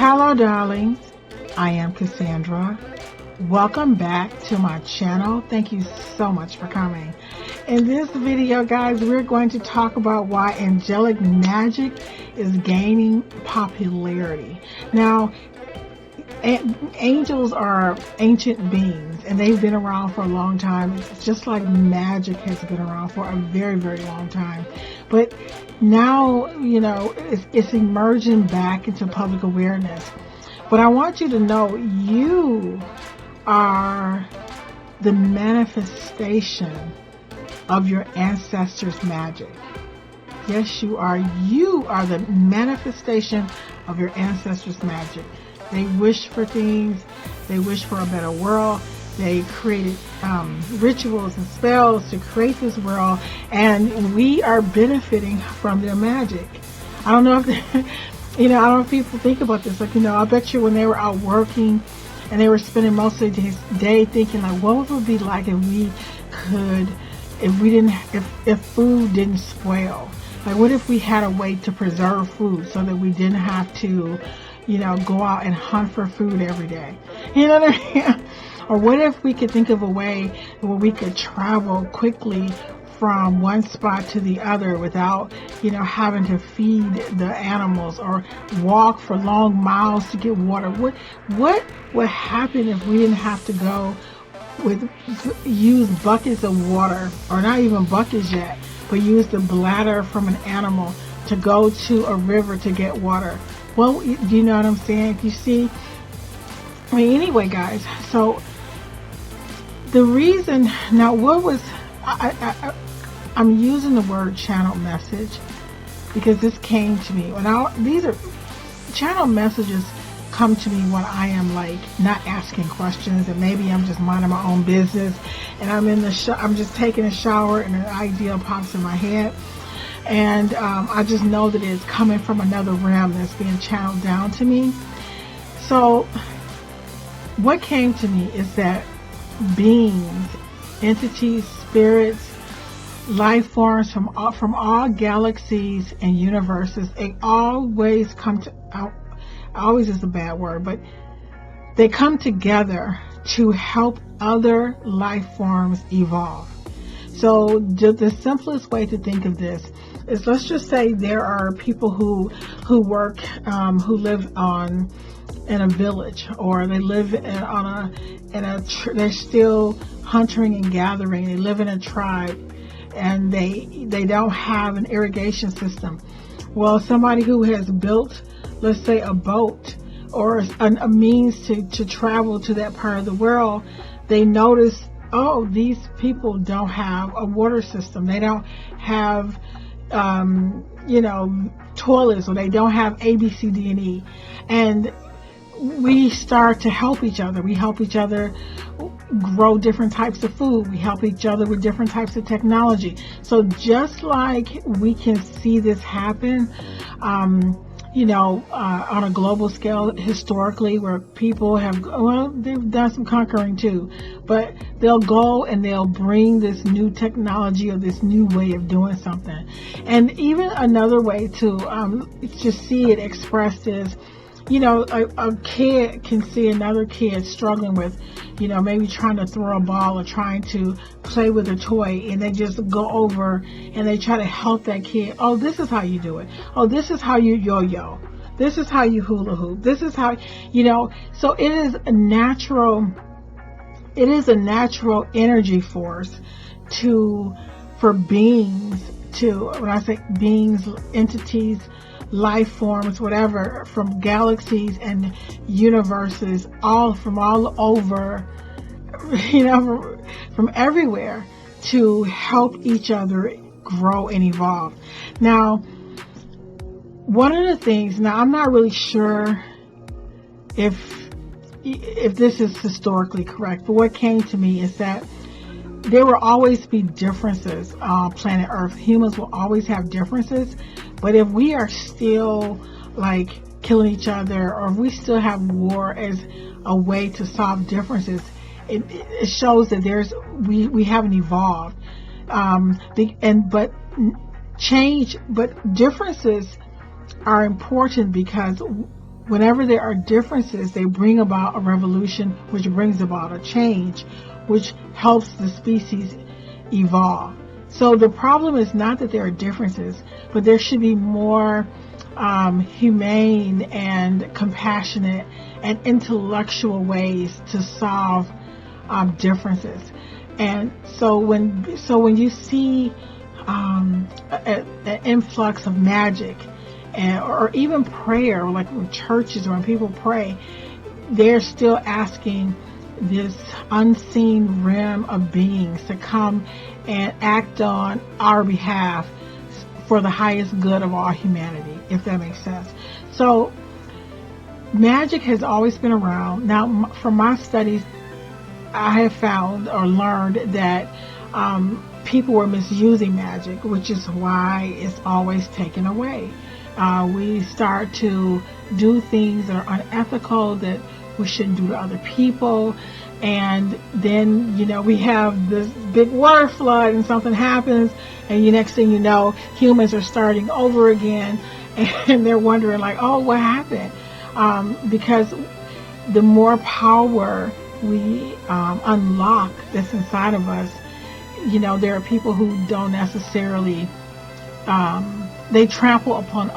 Hello darlings, I am Cassandra. Welcome back to my channel. Thank you so much for coming. In this video, guys, we're going to talk about why Angelic Magick is gaining popularity. Now, angels are ancient beings and they've been around for a long time. It's just like magic has been around for a very, very long time. But now, it's emerging back into public awareness. But I want you to know you are the manifestation of your ancestors' magic. Yes, you are. You are the manifestation of your ancestors' magic. They wish for things. They wish for a better world. They created rituals and spells to create this world, and we are benefiting from their magic. I don't know if I don't know if people think about this. Like, I bet you when they were out working and they were spending most of the day thinking, like, what would it be like if food didn't spoil? Like, what if we had a way to preserve food so that we didn't have to go out and hunt for food every day? You know what I mean? Or what if we could think of a way where we could travel quickly from one spot to the other without, having to feed the animals or walk for long miles to get water? What would happen if we didn't have to use buckets of water, or not even buckets yet, but use the bladder from an animal to go to a river to get water? Well, do you know what I'm saying? You see? Anyway, guys, so the reason, now what was, I'm using the word channel message because this came to me. These are channel messages come to me when I am not asking questions, and maybe I'm just minding my own business and I'm just taking a shower and an idea pops in my head. And I just know that it's coming from another realm that's being channeled down to me. So what came to me is that beings, entities, spirits, life forms from all galaxies and universes, they always always is a bad word, but they come together to help other life forms evolve. So the simplest way to think of this is, let's just say there are people who work, who live in a village, or they live they're still hunting and gathering. They live in a tribe, and they don't have an irrigation system. Well, somebody who has built, let's say, a boat or a means to travel to that part of the world, they notice, oh, these people don't have a water system. They don't have, toilets, or they don't have A, B, C, D, and E. And we start to help each other. We help each other grow different types of food. We help each other with different types of technology. So just like we can see this happen, on a global scale historically, where people they've done some conquering too, but they'll go and they'll bring this new technology or this new way of doing something. And even another way to just see it expressed is, a kid can see another kid struggling with, maybe trying to throw a ball or trying to play with a toy, and they just go over and they try to help that kid. Oh, this is how you do it. Oh, this is how you yo-yo. This is how you hula hoop. This is how, so it is a natural energy force for beings when I say beings, entities, life forms, whatever, from galaxies and universes, from all over, from everywhere, to help each other grow and evolve. Now, one of the things, I'm not really sure if this is historically correct, but what came to me is that there will always be differences on planet Earth. Humans will always have differences, but if we are still killing each other, or if we still have war as a way to solve differences, it shows that we haven't evolved. But differences are important because whenever there are differences, they bring about a revolution, which brings about a change, which helps the species evolve. So the problem is not that there are differences, but there should be more humane and compassionate and intellectual ways to solve differences. And so when you see an influx of magic, or even prayer, like in churches or when people pray, they're still asking this unseen realm of beings to come and act on our behalf for the highest good of all humanity, if that makes sense. So magic has always been around. Now, from my studies, I have found or learned that people were misusing magic, which is why it's always taken away. We start to do things that are unethical, that we shouldn't do to other people. And then, we have this big water flood and something happens, and the next thing you know, humans are starting over again, and they're wondering like, oh, what happened? Because the more power we unlock that's inside of us, there are people who don't necessarily, they trample upon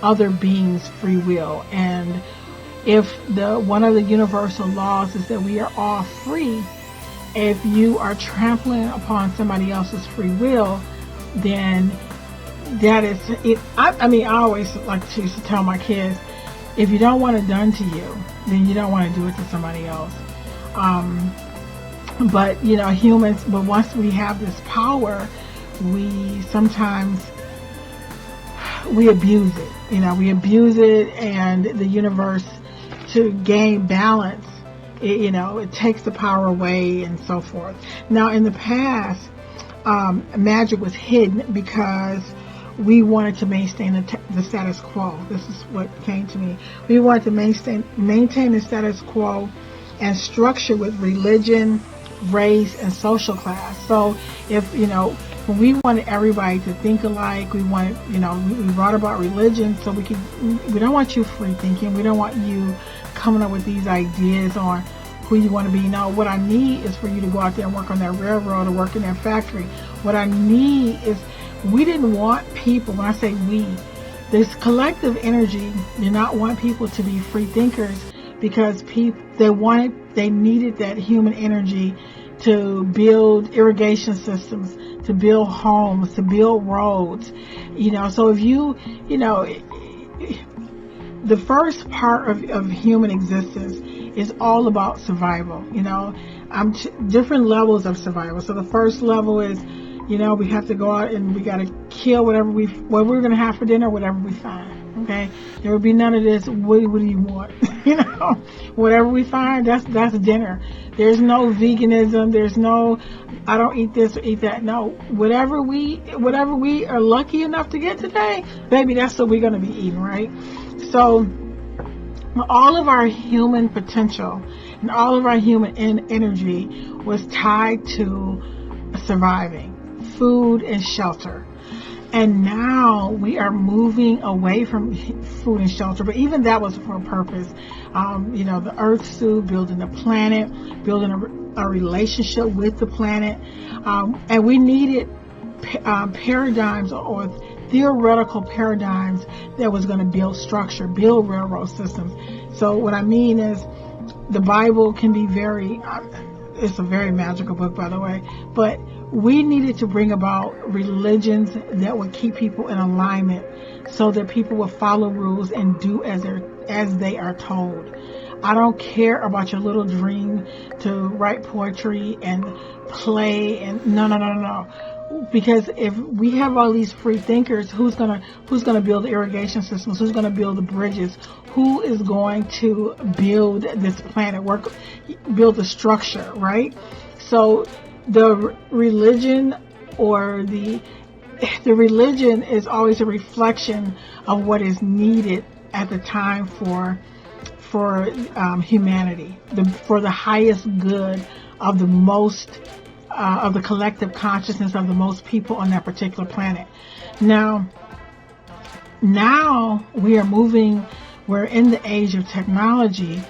other beings' free will. And if one of the universal laws is that we are all free, if you are trampling upon somebody else's free will, then that is it. I always like to tell my kids, if you don't want it done to you, then you don't want to do it to somebody else. But humans, but once we have this power, we sometimes abuse it. We abuse it, and the universe, to gain balance, it takes the power away and so forth. Now, in the past, magic was hidden because we wanted to maintain the status quo. This is what came to me. We wanted to maintain the status quo and structure with religion, race, and social class. So if, when we wanted everybody to think alike, we wanted, we brought about religion so we don't want you free thinking. We don't want you coming up with these ideas on who you want to be. What I need is for you to go out there and work on that railroad or work in that factory. What I need is, we didn't want people, when I say we, this collective energy did not want people to be free thinkers, because they needed that human energy to build irrigation systems, to build homes, to build roads. So if the first part of human existence is all about survival. Different levels of survival. So the first level is, we have to go out and we got to kill whatever we're going to have for dinner, whatever we find. Okay, there will be none of this. What do you want? Whatever we find, that's dinner. There's no veganism. There's no, I don't eat this or eat that. No, whatever we are lucky enough to get today, baby, that's what we're going to be eating, right? So all of our human potential and all of our human energy was tied to surviving, food and shelter. And now we are moving away from food and shelter, but even that was for a purpose. The earth suit, building the planet, building a relationship with the planet. And we needed paradigms or theoretical paradigms that was going to build structure, build railroad systems. So what I mean is, the Bible can be it's a very magical book, by the way, but we needed to bring about religions that would keep people in alignment so that people would follow rules and do as they are told. I don't care about your little dream to write poetry and play and no. Because if we have all these free thinkers, who's gonna build the irrigation systems? Who's gonna build the bridges? Who is going to build this planet? Build the structure, right? So the religion or the religion is always a reflection of what is needed at the time for humanity, for the highest good of the most. Of the collective consciousness of the most people on that particular planet. Now we are moving we're in the age of technology,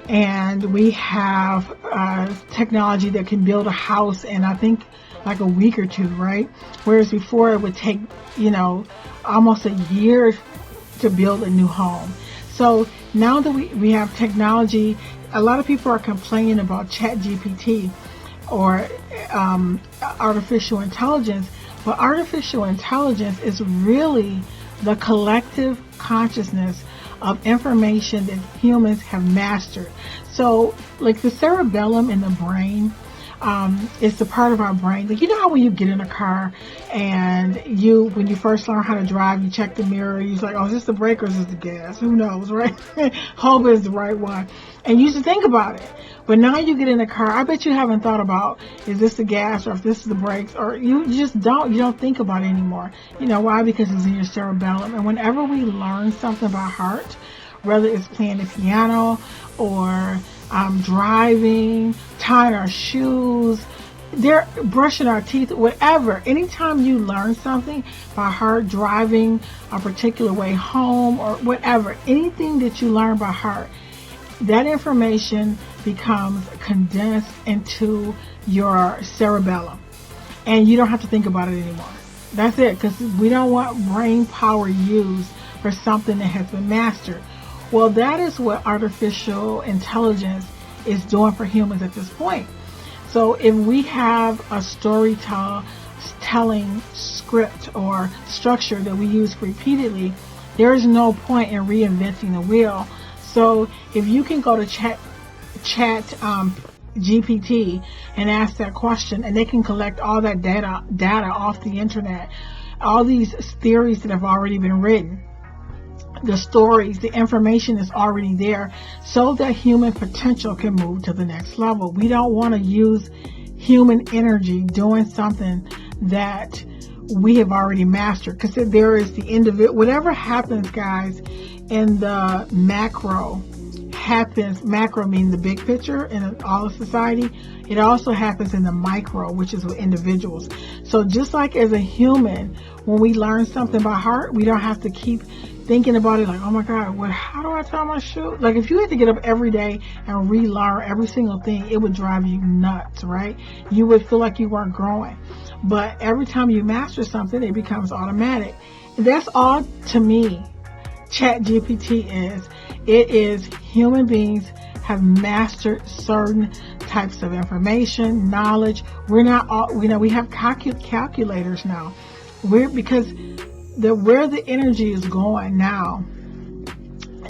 and we have technology that can build a house in, I think, like a week or two, right? Whereas before it would take, almost a year to build a new home. So now that we have technology, a lot of people are complaining about ChatGPT or artificial intelligence, but artificial intelligence is really the collective consciousness of information that humans have mastered. So, like the cerebellum in the brain, it's the part of our brain. Like, how when you get in a car and when you first learn how to drive, you check the mirror, you're like, oh, is this the brake or is this the gas? Who knows, right? Hope it's the right one. And you should think about it. But now you get in a car, I bet you haven't thought about, is this the gas or if this is the brakes, or you just don't think about it anymore. Why? Because it's in your cerebellum. And whenever we learn something by heart, whether it's playing the piano or driving, tying our shoes, they're brushing our teeth, whatever. Anytime you learn something by heart, driving a particular way home or whatever, anything that you learn by heart, that information becomes condensed into your cerebellum, and you don't have to think about it anymore. That's it, because we don't want brain power used for something that has been mastered. Well, that is what artificial intelligence is doing for humans at this point. So if we have a storytelling script or structure that we use repeatedly, there is no point in reinventing the wheel. So if you can go to chat GPT and ask that question, and they can collect all that data off the internet, all these theories that have already been written, the stories, the information is already there, so that human potential can move to the next level. We don't want to use human energy doing something that we have already mastered, because there is the individual. Whatever happens, guys, in the macro meaning the big picture in all of society. It also happens in the micro, which is with individuals. So just like as a human, when we learn something by heart, we don't have to keep thinking about it like, oh my God, how do I tie my shoe? Like if you had to get up every day and relearn every single thing, it would drive you nuts, right? You would feel like you weren't growing. But every time you master something, it becomes automatic. That's all to me ChatGPT is. It is human beings have mastered certain types of information, knowledge. We're not all, we have calculators now. Because where the energy is going now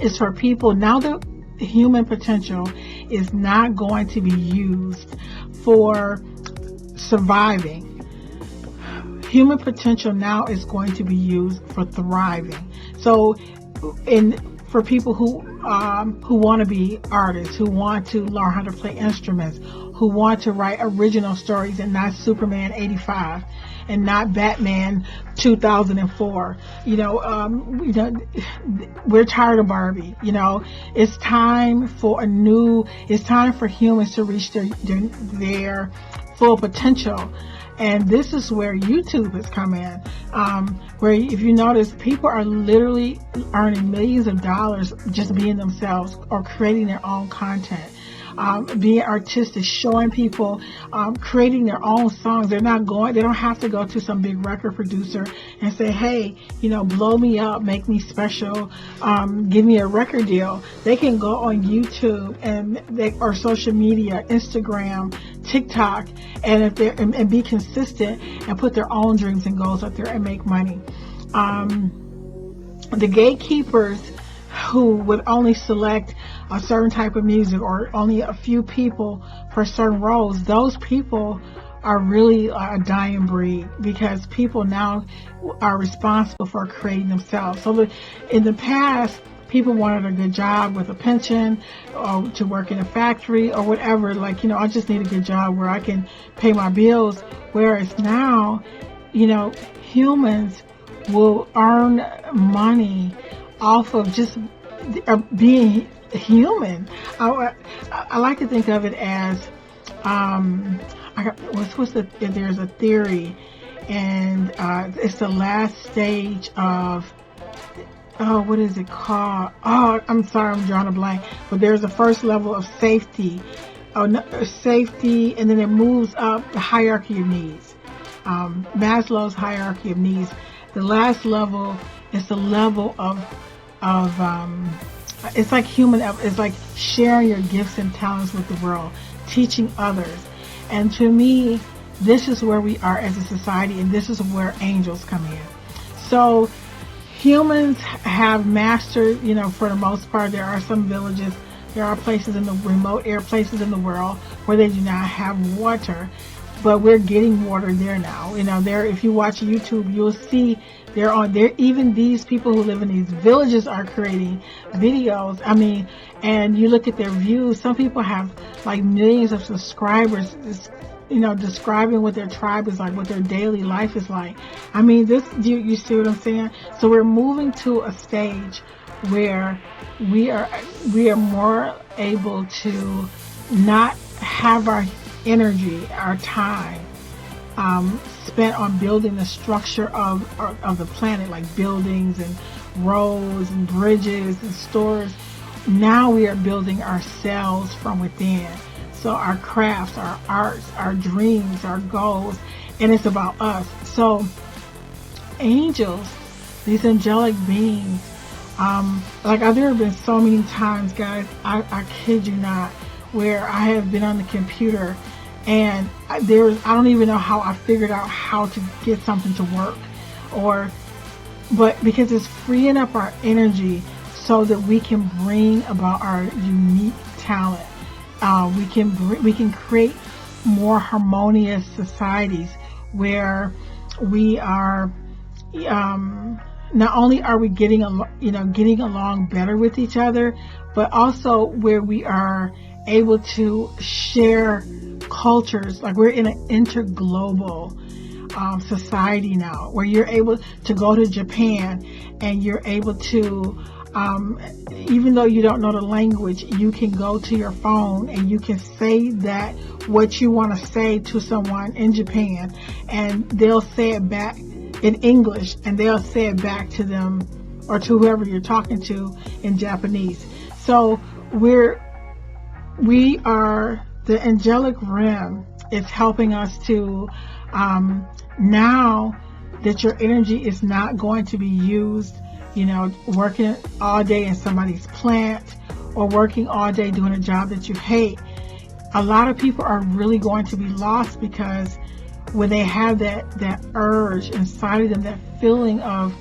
is for people. Now the human potential is not going to be used for surviving. Human potential now is going to be used for thriving. So for people who want to be artists, who want to learn how to play instruments, who want to write original stories and not Superman 85 and not Batman 2004. We're tired of Barbie. It's time for it's time for humans to reach their full potential. And this is where YouTube has come in, where if you notice, people are literally earning millions of dollars just being themselves or creating their own content, being artistic, showing people, creating their own songs. They don't have to go to some big record producer and say, hey, blow me up, make me special, give me a record deal. They can go on YouTube or social media, Instagram, TikTok, and be consistent and put their own dreams and goals out there and make money. The gatekeepers who would only select a certain type of music or only a few people for certain roles, those people are really a dying breed, because people now are responsible for creating themselves. So in the past, people wanted a good job with a pension, or to work in a factory or whatever. Like, I just need a good job where I can pay my bills. Whereas now, humans will earn money off of just being human. I like to think of it as, there's a theory, and it's the last stage of oh, what is it called? Oh, I'm sorry, I'm drawing a blank. But there's a first level of safety, oh, no, safety, and then it moves up the hierarchy of needs. Maslow's hierarchy of needs. The last level is the level of it's like it's like sharing your gifts and talents with the world, teaching others. And to me, this is where we are as a society, and this is where angels come in. So humans have mastered, for the most part. There are some villages, there are places in the remote air places in the world where they do not have water, but we're getting water there now. There, if you watch YouTube, you'll see they're on there. Even these people who live in these villages are creating videos. And you look at their views. Some people have like millions of subscribers, describing what their tribe is like, what their daily life is like. You see what I'm saying? So we're moving to a stage where we are more able to not have our energy, our time, spent on building the structure of the planet, like buildings and roads and bridges and stores. Now we are building ourselves from within. So our crafts, our arts, our dreams, our goals, and it's about us. So angels, these angelic beings, there have been so many times, guys, I kid you not, where I have been on the computer and I don't even know how I figured out how to get something to work, but because it's freeing up our energy so that we can bring about our unique talent. We can create more harmonious societies where we are, not only are we getting along better with each other, but also where we are able to share cultures. Like we're in an interglobal society now, where you're able to go to Japan and you're able to, even though you don't know the language, you can go to your phone and you can say that what you want to say to someone in Japan, and they'll say it back in English, and they'll say it back to them or to whoever you're talking to in Japanese. So we are, the Angelic Rim is helping us to, now that your energy is not going to be used, working all day in somebody's plant or working all day doing a job that you hate. A lot of people are really going to be lost, because when they have that urge inside of them, that feeling of,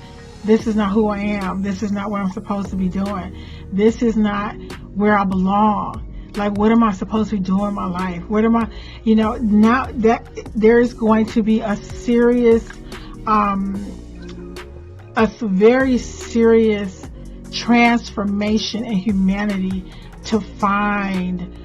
this is not who I am, this is not what I'm supposed to be doing, this is not where I belong. Like, what am I supposed to be doing in my life? What am I, now that there's going to be a very serious transformation in humanity to find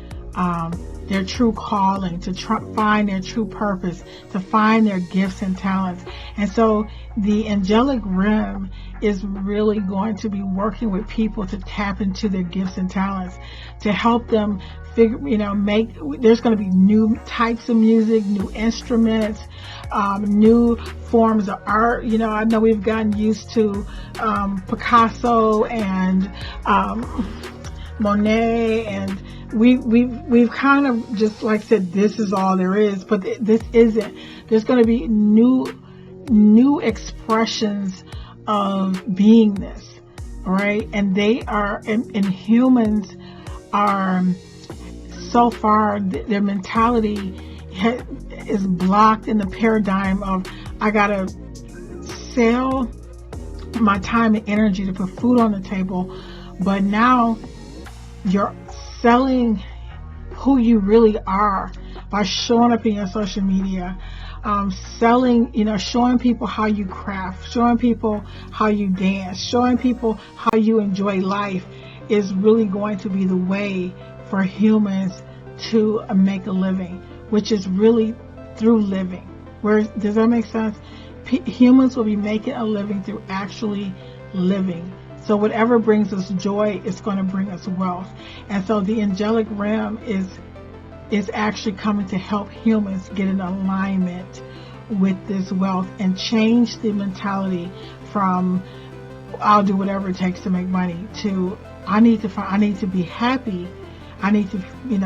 their true calling, to find their true purpose, to find their gifts and talents. And so the Angelic Rim is really going to be working with people to tap into their gifts and talents, to help them figure, there's going to be new types of music, new instruments, new forms of art. I know we've gotten used to Picasso and Monet, and we've kind of just like said, this is all there is, but this isn't. There's going to be new expressions of beingness, right? And they are, and humans are, so far their mentality is blocked in the paradigm of, I gotta sell my time and energy to put food on the table. But now you're selling who you really are by showing up in your social media, showing people how you craft, showing people how you dance, showing people how you enjoy life is really going to be the way for humans to make a living, which is really through living. Does that make sense? Humans will be making a living through actually living. So whatever brings us joy is going to bring us wealth. And so the Angelic Rim is actually coming to help humans get in alignment with this wealth and change the mentality from I'll do whatever it takes to make money, to I need to be happy. I need to,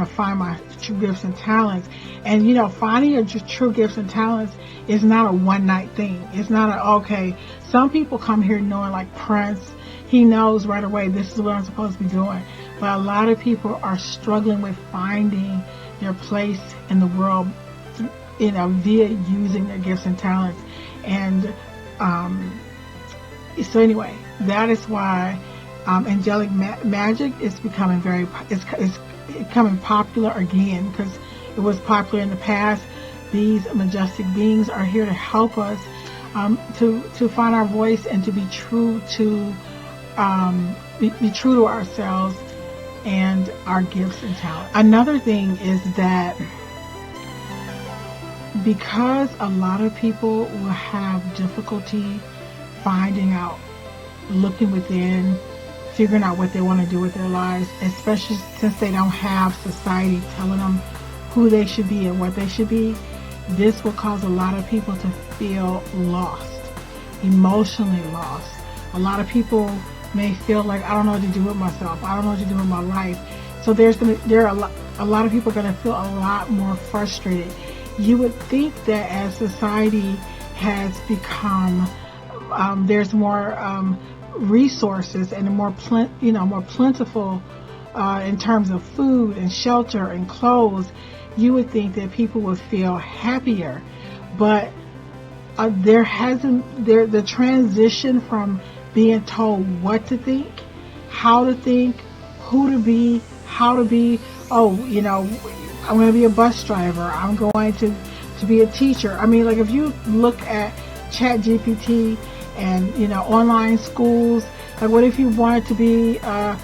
find my true gifts and talents. And, finding your true gifts and talents is not a one night thing. It's not okay. Some people come here knowing, like Prince, he knows right away, this is what I'm supposed to be doing. But a lot of people are struggling with finding their place in the world, via using their gifts and talents. And, so anyway, that is why Angelic Magick is becoming it's becoming popular again, because it was popular in the past. These majestic beings are here to help us to find our voice and to be true to ourselves and our gifts and talents. Another thing is that because a lot of people will have difficulty finding out, looking within, figuring out what they want to do with their lives, especially since they don't have society telling them who they should be and what they should be, this will cause a lot of people to feel lost, emotionally lost. A lot of people may feel like, I don't know what to do with myself. I don't know what to do with my life. So a lot of people are going to feel a lot more frustrated. You would think that as society has become, there's more resources and more plentiful in terms of food and shelter and clothes, you would think that people would feel happier. But the transition from being told what to think, how to think, who to be, how to be, I'm going to be a bus driver, I'm going to be a teacher. I mean, like, if you look at ChatGPT and, online schools, like, what if you wanted to be a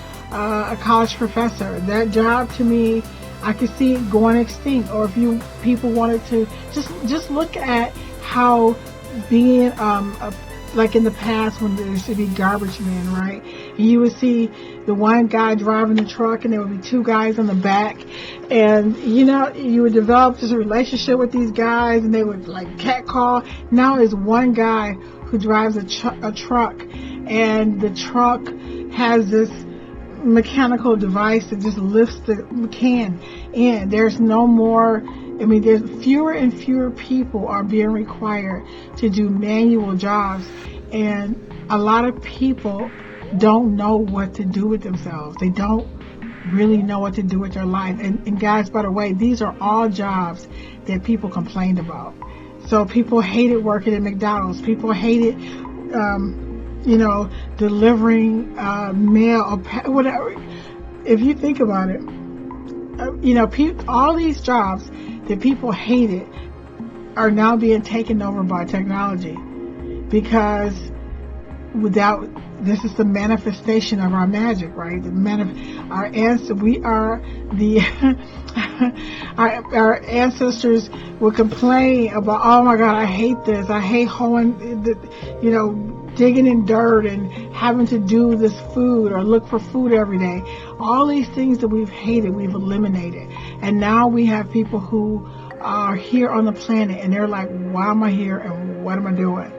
college professor? That job, to me, I could see it going extinct. Or if people wanted to just look at how being like in the past when there used to be garbage men, right? And you would see the one guy driving the truck and there would be two guys on the back, and you would develop this relationship with these guys, and they would like catcall. Now it's one guy who drives a truck, and the truck has this mechanical device that just lifts the can in. There's no more, there's fewer and fewer people are being required to do manual jobs, and a lot of people don't know what to do with themselves. They don't really know what to do with their life. And guys, by the way, these are all jobs that people complained about. So people hated working at McDonald's. People hated, delivering mail or whatever. If you think about it, all these jobs that people hated are now being taken over by technology, because this is the manifestation of our magic, right? Our ancestors would complain about, oh my God, I hate this. I hate digging in dirt and having to do this food or look for food every day. All these things that we've hated, we've eliminated. And now we have people who are here on the planet and they're like, why am I here and what am I doing?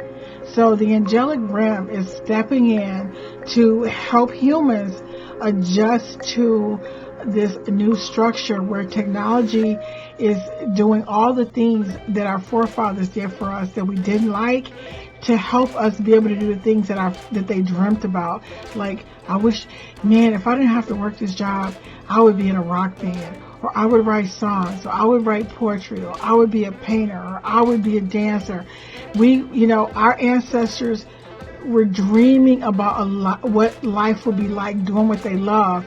So the Angelic Rim is stepping in to help humans adjust to this new structure where technology is doing all the things that our forefathers did for us that we didn't like, to help us be able to do the things that they dreamt about. Like, I wish, man, if I didn't have to work this job, I would be in a rock band, or I would write songs, or I would write poetry, or I would be a painter, or I would be a dancer. Our ancestors were dreaming about what life would be like doing what they love.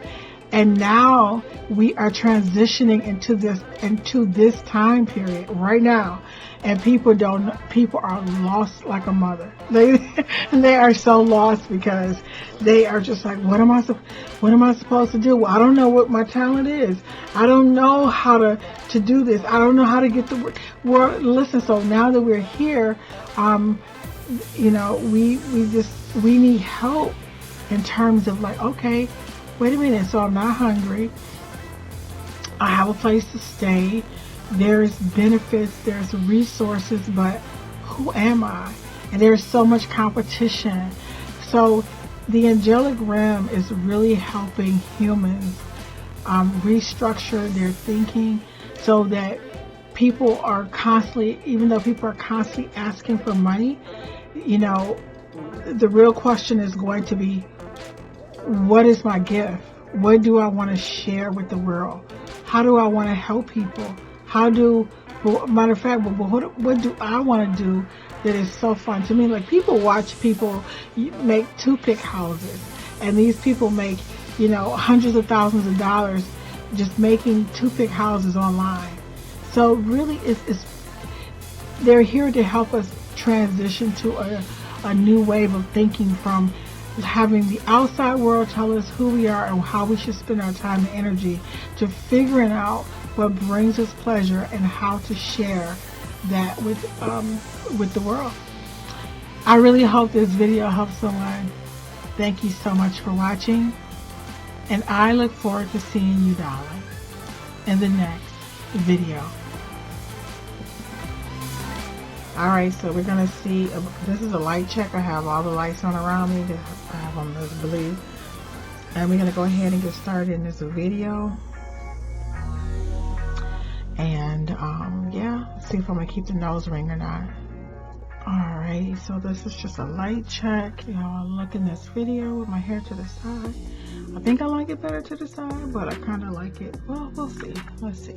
And now we are transitioning into this time period right now, and people are lost like a mother. They are so lost because they are just like, what am I supposed to do? Well, I don't know what my talent is. I don't know how to do this. I don't know how to get the word. Listen, so now that we're here, we need help in terms of like, okay, wait a minute, so I'm not hungry, I have a place to stay, there's benefits, there's resources, but who am I? And there's so much competition. So the Angelic Rim is really helping humans restructure their thinking so that people are constantly, even though people are constantly asking for money, you know, the real question is going to be, what is my gift? What do I want to share with the world? How do I want to help people? Matter of fact, what do I want to do that is so fun to me? Like, people watch people make toothpick houses, and these people make, hundreds of thousands of dollars just making toothpick houses online. So really, they're here to help us transition to a new wave of thinking, from having the outside world tell us who we are and how we should spend our time and energy, to figuring out what brings us pleasure and how to share that with the world. I really hope this video helps someone. Thank you so much for watching, and I look forward to seeing you, darling, in the next video. Alright, so we're going to see, this is a light check. I have all the lights on around me. I have them as blue. And we're going to go ahead and get started in this video. And, yeah, let's see if I'm going to keep the nose ring or not. Alright, so this is just a light check. I'll look in this video with my hair to the side. I think I like it better to the side, but I kind of like it. Well, we'll see. Let's see.